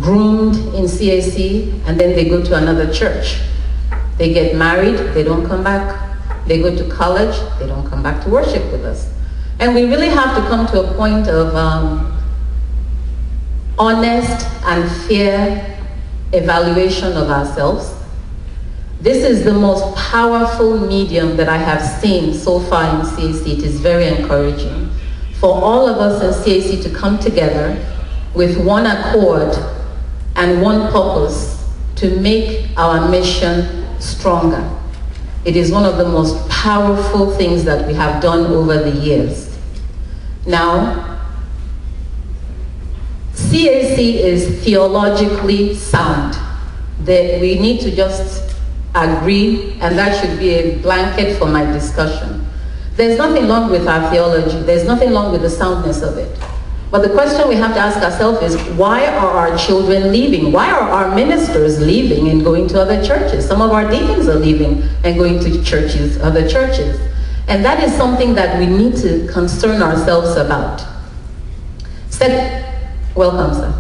groomed in CAC, and then they go to another church. They get married, they don't come back. They go to college, they don't come back to worship with us. And we really have to come to a point of honest and fair evaluation of ourselves. This is the most powerful medium that I have seen so far in CAC. It is very encouraging for all of us in CAC to come together with one accord and one purpose to make our mission stronger. It is one of the most powerful things that we have done over the years. Now, CAC is theologically sound. We need to just agree, and that should be a blanket for my discussion. There's nothing wrong with our theology. There's nothing wrong with the soundness of it. But the question we have to ask ourselves is, why are our children leaving? Why are our ministers leaving and going to other churches? Some of our deacons are leaving and going to churches, other churches. And that is something that we need to concern ourselves about. Welcome, sir.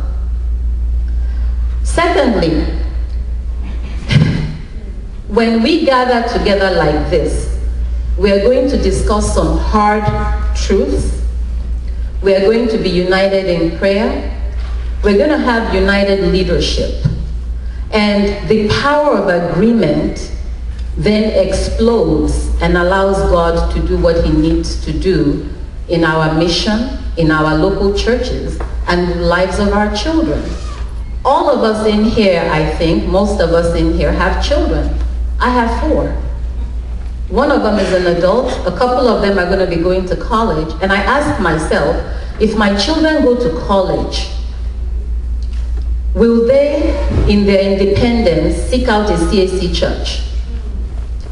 Secondly, when we gather together like this, we are going to discuss some hard truths. We are going to be united in prayer. We're going to have united leadership. And the power of agreement then explodes and allows God to do what he needs to do in our mission, in our local churches, and the lives of our children. All of us in here, I think, most of us in here have children. I have 4. One of them is an adult. A couple of them are going to be going to college. And I ask myself, if my children go to college, will they, in their independence, seek out a CAC church?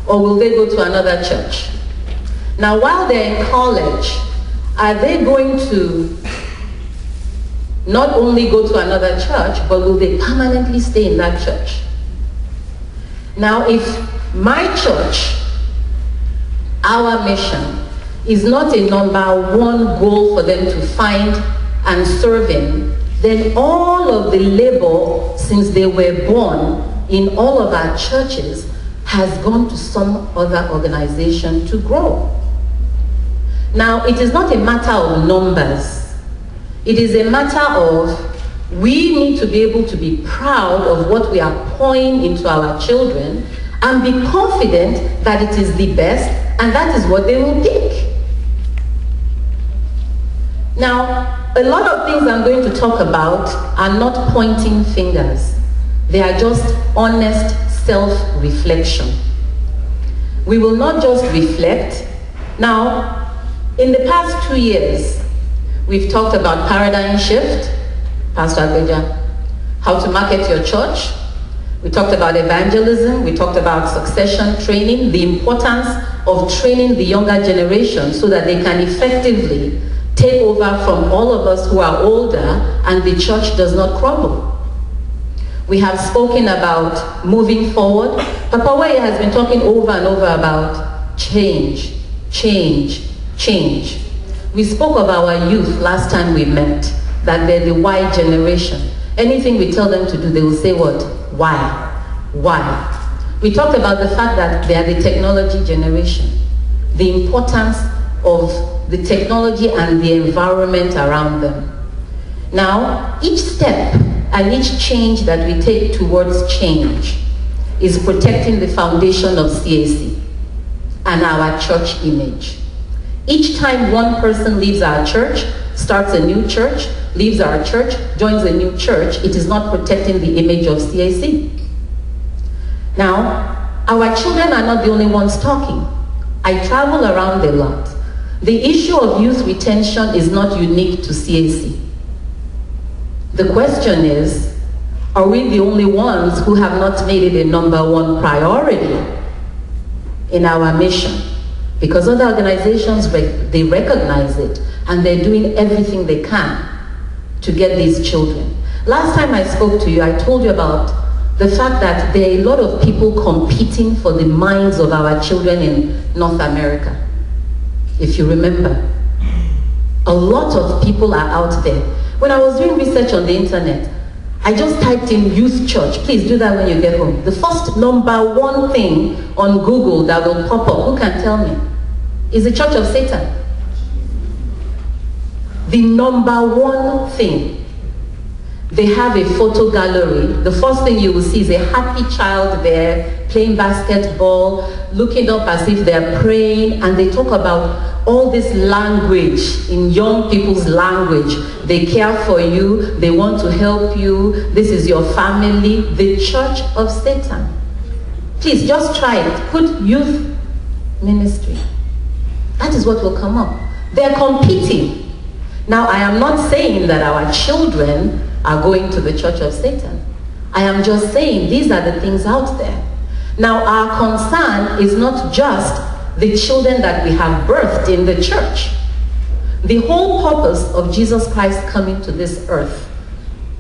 Or will they go to another church? Now, while they're in college, are they going to not only go to another church, but will they permanently stay in that church? Now, if my church, our mission, is not a number one goal for them to find and serve in, then all of the labor since they were born in all of our churches has gone to some other organization to grow. Now, it is not a matter of numbers. It is a matter of we need to be able to be proud of what we are pouring into our children and be confident that it is the best and that is what they will pick. Now, a lot of things I'm going to talk about are not pointing fingers. They are just honest self-reflection. We will not just reflect. Now, in the past 2 years, we've talked about paradigm shift, Pastor Agbeja, how to market your church. We talked about evangelism. We talked about succession training, the importance of training the younger generation so that they can effectively take over from all of us who are older and the church does not crumble. We have spoken about moving forward. Papa Weye has been talking over and over about change, change, change. We spoke of our youth last time we met, that they're the Y generation. Anything we tell them to do, they will say what? Why? Why? We talked about the fact that they are the technology generation, the importance of the technology and the environment around them. Now, each step and each change that we take towards change is protecting the foundation of CAC and our church image. Each time one person leaves our church, starts a new church, leaves our church, joins a new church, it is not protecting the image of CAC. Now, our children are not the only ones talking. I travel around a lot. The issue of youth retention is not unique to CAC. The question is, are we the only ones who have not made it a #1 priority in our mission? Because other organizations, they recognize it and they're doing everything they can to get these children. Last time I spoke to you, I told you about the fact that there are a lot of people competing for the minds of our children in North America. If you remember, a lot of people are out there. When I was doing research on the internet, I just typed in youth church. Please do that when you get home. The first number one thing on Google that will pop up, who can tell me, is the Church of Satan. The number one thing. They have a photo gallery. The first thing you will see is a happy child there playing basketball, looking up as if they're praying, and they talk about all this language, in young people's language. They care for you, they want to help you, this is your family. The Church of Satan. Please just try it. Put youth ministry. That is what will come up. They're competing. Now, I am not saying that our children are going to the Church of Satan. I am just saying these are the things out there. Now, our concern is not just the children that we have birthed in the church. The whole purpose of Jesus Christ coming to this earth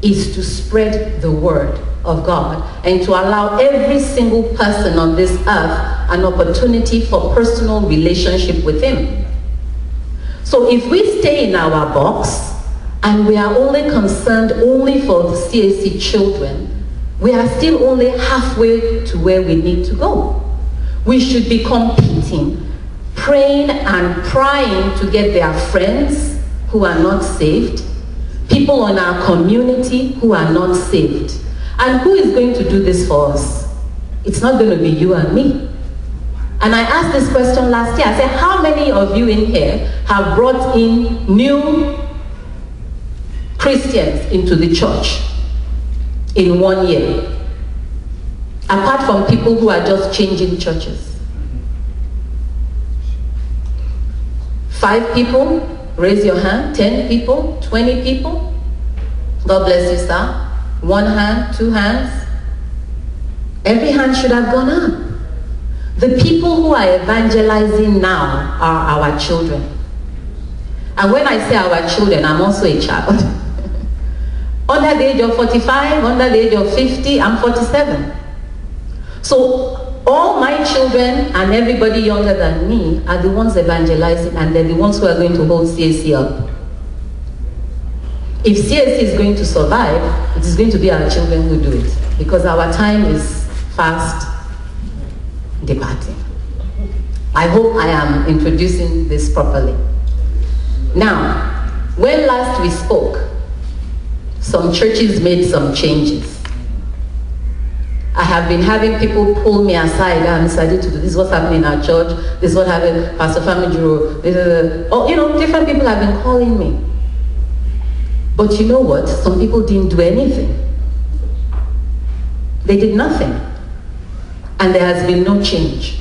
is to spread the word of God and to allow every single person on this earth an opportunity for personal relationship with him. So if we stay in our box, and we are only concerned only for the CAC children, we are still only halfway to where we need to go. We should be competing, praying and prying to get their friends who are not saved, people in our community who are not saved. And who is going to do this for us? It's not going to be you and me. And I asked this question last year. I said, how many of you in here have brought in new Christians into the church in 1 year? Apart from people who are just changing churches. 5 people? Raise your hand. 10 people? 20 people? God bless you, sir. 1 hand, 2 hands. Every hand should have gone up. The people who are evangelizing now are our children. And when I say our children, I'm also a child. Under the age of 45, under the age of 50, I'm 47. So all my children and everybody younger than me are the ones evangelizing, and they're the ones who are going to hold CAC up. If CAC is going to survive, it is going to be our children who do it, because our time is fast departing. I hope I am introducing this properly. Now, when last we spoke, some churches made some changes. I have been having people pull me aside and decided to do this is what's happening in our church, this is what happened, Pastor Famijuro, oh, you know, different people have been calling me. But you know what? Some people didn't do anything. They did nothing. And there has been no change.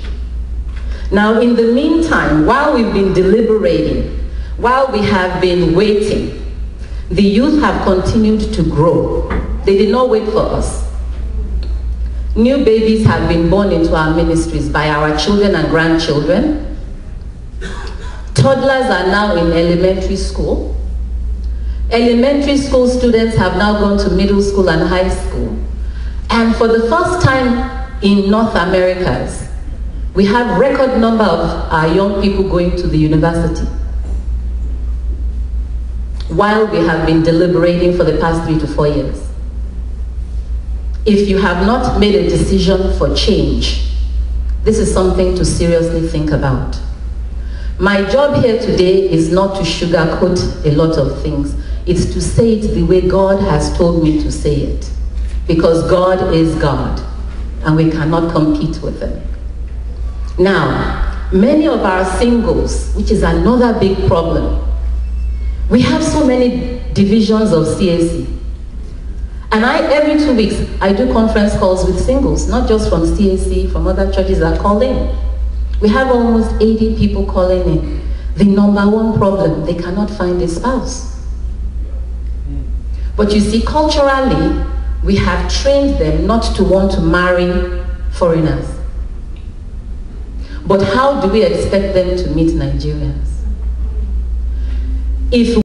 Now, in the meantime, while we've been deliberating, while we have been waiting, the youth have continued to grow. They did not wait for us. New babies have been born into our ministries by our children and grandchildren. Toddlers are now in elementary school. Elementary school students have now gone to middle school and high school. And for the first time in North Americas, we have record number of our young people going to the university, while we have been deliberating for the past 3 to 4 years. If you have not made a decision for change, this is something to seriously think about. My job here today is not to sugarcoat a lot of things. It's to say it the way God has told me to say it. Because God is God, and we cannot compete with him. Now, many of our singles, which is another big problem, we have so many divisions of CAC. And every 2 weeks, I do conference calls with singles, not just from CAC, from other churches that call in. We have almost 80 people calling in. The number one problem, they cannot find a spouse. But you see, culturally, we have trained them not to want to marry foreigners. But how do we expect them to meet Nigerians? If